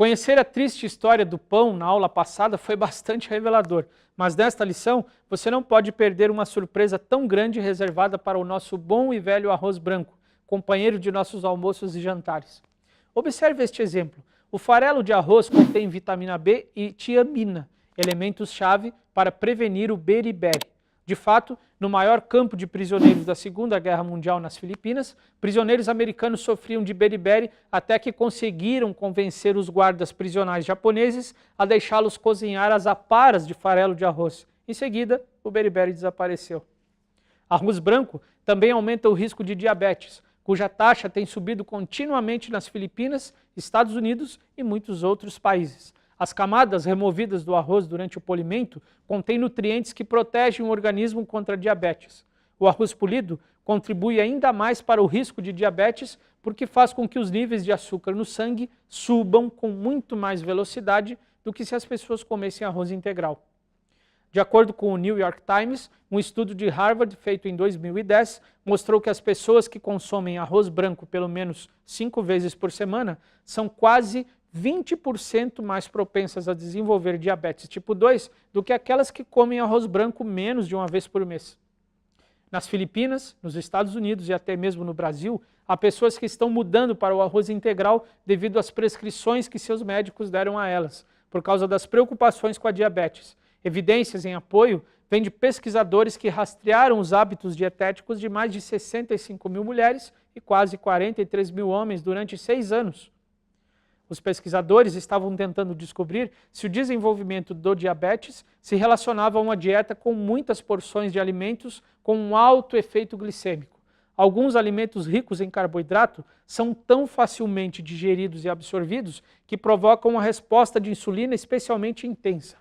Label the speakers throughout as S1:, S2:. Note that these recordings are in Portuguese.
S1: Conhecer a triste história do pão na aula passada foi bastante revelador, mas nesta lição você não pode perder uma surpresa tão grande reservada para o nosso bom e velho arroz branco, companheiro de nossos almoços e jantares. Observe este exemplo. O farelo de arroz contém vitamina B e tiamina, elementos-chave para prevenir o beriberi. De fato, no maior campo de prisioneiros da Segunda Guerra Mundial nas Filipinas, prisioneiros americanos sofriam de beriberi até que conseguiram convencer os guardas prisionais japoneses a deixá-los cozinhar as aparas de farelo de arroz. Em seguida, o beriberi desapareceu. Arroz branco também aumenta o risco de diabetes, cuja taxa tem subido continuamente nas Filipinas, Estados Unidos e muitos outros países. As camadas removidas do arroz durante o polimento contêm nutrientes que protegem o organismo contra a diabetes. O arroz polido contribui ainda mais para o risco de diabetes porque faz com que os níveis de açúcar no sangue subam com muito mais velocidade do que se as pessoas comessem arroz integral. De acordo com o New York Times, um estudo de Harvard feito em 2010 mostrou que as pessoas que consomem arroz branco pelo menos 5 vezes por semana são quase 20% mais propensas a desenvolver diabetes tipo 2 do que aquelas que comem arroz branco menos de uma vez por mês. Nas Filipinas, nos Estados Unidos e até mesmo no Brasil, há pessoas que estão mudando para o arroz integral devido às prescrições que seus médicos deram a elas, por causa das preocupações com a diabetes. Evidências em apoio vêm de pesquisadores que rastrearam os hábitos dietéticos de mais de 65 mil mulheres e quase 43 mil homens durante 6 anos. Os pesquisadores estavam tentando descobrir se o desenvolvimento do diabetes se relacionava a uma dieta com muitas porções de alimentos com um alto efeito glicêmico. Alguns alimentos ricos em carboidrato são tão facilmente digeridos e absorvidos que provocam uma resposta de insulina especialmente intensa.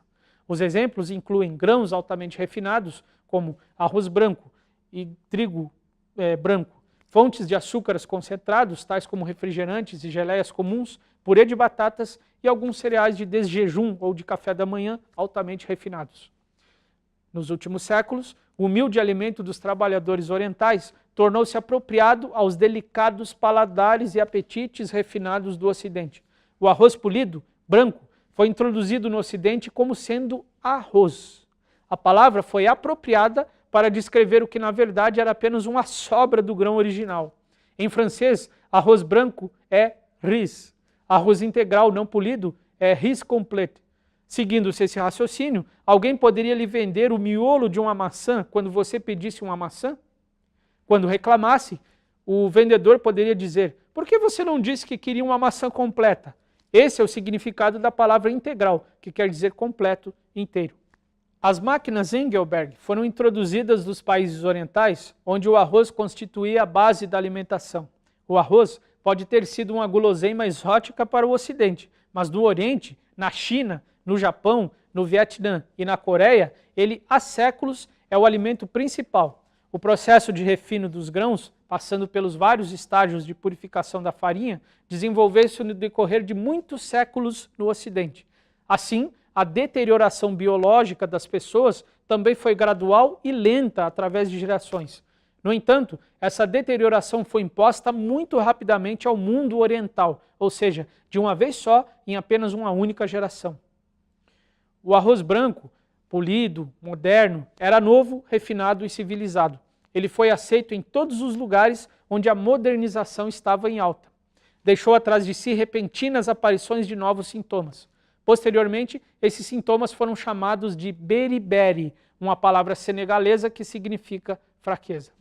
S1: Os exemplos incluem grãos altamente refinados, como arroz branco e trigo branco, fontes de açúcares concentrados, tais como refrigerantes e geleias comuns, purê de batatas e alguns cereais de desjejum ou de café da manhã altamente refinados. Nos últimos séculos, o humilde alimento dos trabalhadores orientais tornou-se apropriado aos delicados paladares e apetites refinados do Ocidente. O arroz polido, branco, foi introduzido no Ocidente como sendo arroz. A palavra foi apropriada para descrever o que na verdade era apenas uma sobra do grão original. Em francês, arroz branco é riz. Arroz integral não polido é riz complet. Seguindo-se esse raciocínio, alguém poderia lhe vender o miolo de uma maçã quando você pedisse uma maçã? Quando reclamasse, o vendedor poderia dizer: por que você não disse que queria uma maçã completa? Esse é o significado da palavra integral, que quer dizer completo, inteiro. As máquinas Engelberg foram introduzidas nos países orientais, onde o arroz constituía a base da alimentação. O arroz pode ter sido uma guloseima exótica para o Ocidente, mas no Oriente, na China, no Japão, no Vietnã e na Coreia, ele há séculos é o alimento principal. O processo de refino dos grãos, passando pelos vários estágios de purificação da farinha, desenvolveu-se no decorrer de muitos séculos no Ocidente. Assim, a deterioração biológica das pessoas também foi gradual e lenta através de gerações. No entanto, essa deterioração foi imposta muito rapidamente ao mundo oriental, ou seja, de uma vez só, em apenas uma única geração. O arroz branco, polido, moderno, era novo, refinado e civilizado. Ele foi aceito em todos os lugares onde a modernização estava em alta. Deixou atrás de si repentinas aparições de novos sintomas. Posteriormente, esses sintomas foram chamados de beriberi, uma palavra senegalesa que significa fraqueza.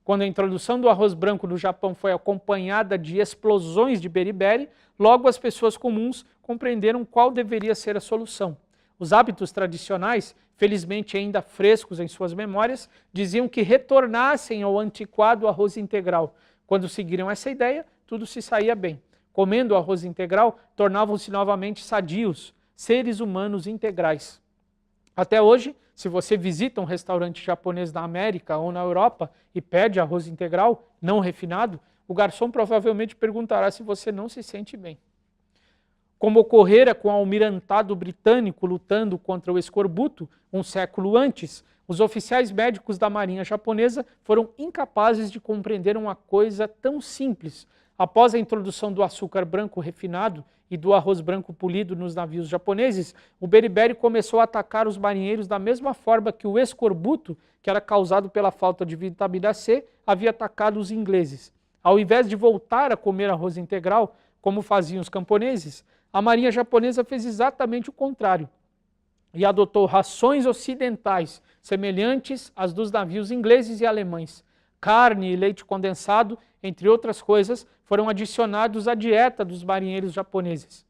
S1: Quando a introdução do arroz branco no Japão foi acompanhada de explosões de beriberi, logo as pessoas comuns compreenderam qual deveria ser a solução. Os hábitos tradicionais, felizmente ainda frescos em suas memórias, diziam que retornassem ao antiquado arroz integral. Quando seguiram essa ideia, tudo se saía bem. Comendo o arroz integral, tornavam-se novamente sadios, seres humanos integrais. Até hoje, se você visita um restaurante japonês na América ou na Europa e pede arroz integral, não refinado, o garçom provavelmente perguntará se você não se sente bem. Como ocorrera com o almirantado britânico lutando contra o escorbuto um século antes, os oficiais médicos da marinha japonesa foram incapazes de compreender uma coisa tão simples. Após a introdução do açúcar branco refinado e do arroz branco polido nos navios japoneses, o beriberi começou a atacar os marinheiros da mesma forma que o escorbuto, que era causado pela falta de vitamina C, havia atacado os ingleses. Ao invés de voltar a comer arroz integral, como faziam os camponeses, a marinha japonesa fez exatamente o contrário e adotou rações ocidentais, semelhantes às dos navios ingleses e alemães. Carne e leite condensado, entre outras coisas, foram adicionados à dieta dos marinheiros japoneses.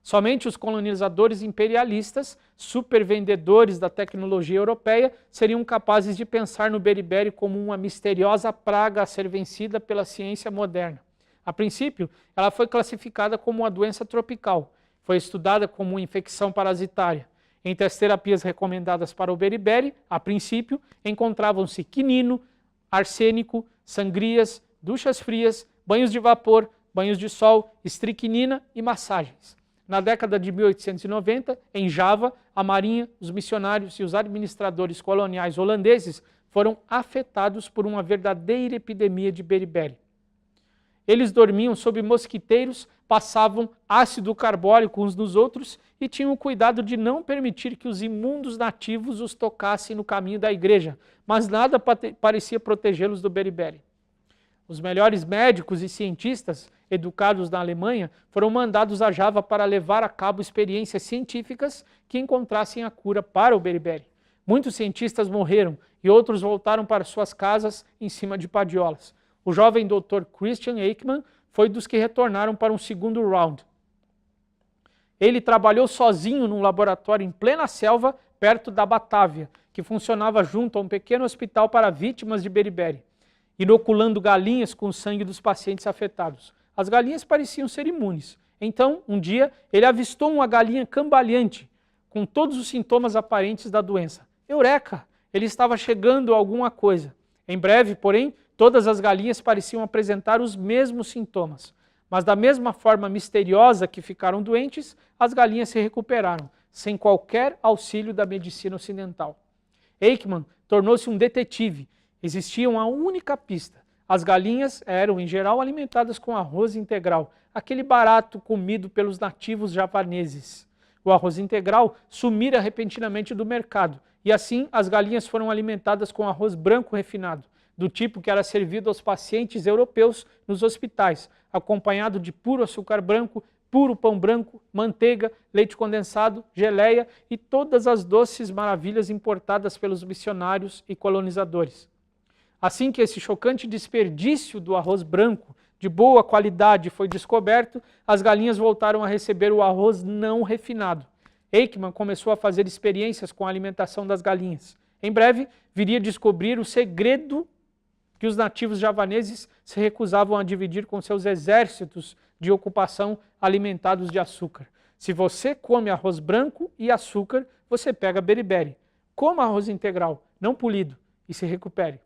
S1: Somente os colonizadores imperialistas, supervendedores da tecnologia europeia, seriam capazes de pensar no beriberi como uma misteriosa praga a ser vencida pela ciência moderna. A princípio, ela foi classificada como uma doença tropical. Foi estudada como uma infecção parasitária. Entre as terapias recomendadas para o beriberi, a princípio, encontravam-se quinino, arsênico, sangrias, duchas frias, banhos de vapor, banhos de sol, estricnina e massagens. Na década de 1890, em Java, a marinha, os missionários e os administradores coloniais holandeses foram afetados por uma verdadeira epidemia de beriberi. Eles dormiam sob mosquiteiros, passavam ácido carbólico uns nos outros e tinham cuidado de não permitir que os imundos nativos os tocassem no caminho da igreja, mas nada parecia protegê-los do beriberi. Os melhores médicos e cientistas educados na Alemanha foram mandados a Java para levar a cabo experiências científicas que encontrassem a cura para o beriberi. Muitos cientistas morreram e outros voltaram para suas casas em cima de padiolas. O jovem Dr. Christian Ekman foi dos que retornaram para um segundo round. Ele trabalhou sozinho num laboratório em plena selva, perto da Batávia, que funcionava junto a um pequeno hospital para vítimas de beriberi, inoculando galinhas com o sangue dos pacientes afetados. As galinhas pareciam ser imunes. Então, um dia, ele avistou uma galinha cambaleante, com todos os sintomas aparentes da doença. Eureka! Ele estava chegando a alguma coisa. Em breve, porém, todas as galinhas pareciam apresentar os mesmos sintomas. Mas da mesma forma misteriosa que ficaram doentes, as galinhas se recuperaram, sem qualquer auxílio da medicina ocidental. Ekman tornou-se um detetive. Existia uma única pista. As galinhas eram, em geral, alimentadas com arroz integral, aquele barato comido pelos nativos javaneses. O arroz integral sumira repentinamente do mercado, e assim as galinhas foram alimentadas com arroz branco refinado, do tipo que era servido aos pacientes europeus nos hospitais, acompanhado de puro açúcar branco, puro pão branco, manteiga, leite condensado, geleia e todas as doces maravilhas importadas pelos missionários e colonizadores. Assim que esse chocante desperdício do arroz branco de boa qualidade foi descoberto, as galinhas voltaram a receber o arroz não refinado. Ekman começou a fazer experiências com a alimentação das galinhas. Em breve, viria descobrir o segredo que os nativos javaneses se recusavam a dividir com seus exércitos de ocupação alimentados de açúcar. Se você come arroz branco e açúcar, você pega beriberi. Coma arroz integral, não polido, e se recupere.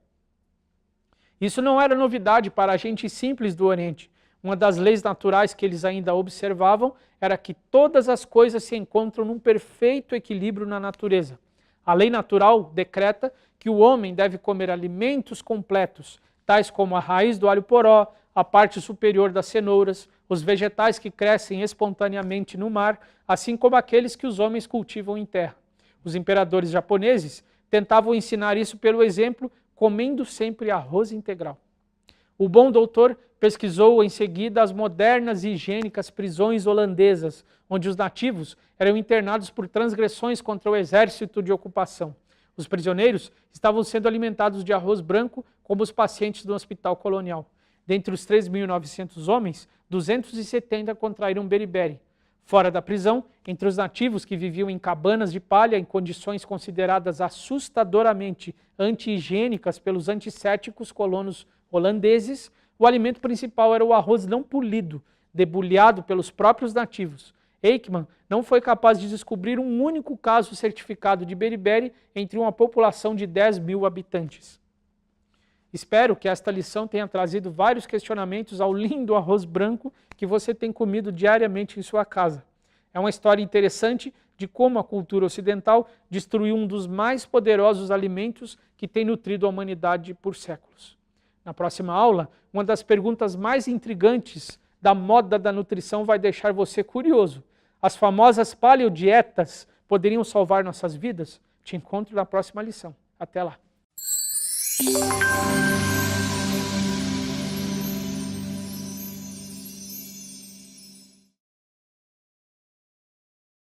S1: Isso não era novidade para a gente simples do Oriente. Uma das leis naturais que eles ainda observavam era que todas as coisas se encontram num perfeito equilíbrio na natureza. A lei natural decreta que o homem deve comer alimentos completos, tais como a raiz do alho poró, a parte superior das cenouras, os vegetais que crescem espontaneamente no mar, assim como aqueles que os homens cultivam em terra. Os imperadores japoneses tentavam ensinar isso pelo exemplo, comendo sempre arroz integral. O bom doutor pesquisou em seguida as modernas e higiênicas prisões holandesas, onde os nativos eram internados por transgressões contra o exército de ocupação. Os prisioneiros estavam sendo alimentados de arroz branco como os pacientes do hospital colonial. Dentre os 3.900 homens, 270 contraíram beriberi. Fora da prisão, entre os nativos que viviam em cabanas de palha em condições consideradas assustadoramente anti-higiênicas pelos antisséticos colonos holandeses, o alimento principal era o arroz não polido, debulhado pelos próprios nativos. Ekman não foi capaz de descobrir um único caso certificado de beriberi entre uma população de 10.000 habitantes. Espero que esta lição tenha trazido vários questionamentos ao lindo arroz branco que você tem comido diariamente em sua casa. É uma história interessante de como a cultura ocidental destruiu um dos mais poderosos alimentos que tem nutrido a humanidade por séculos. Na próxima aula, uma das perguntas mais intrigantes da moda da nutrição vai deixar você curioso. As famosas paleodietas poderiam salvar nossas vidas? Te encontro na próxima lição. Até lá!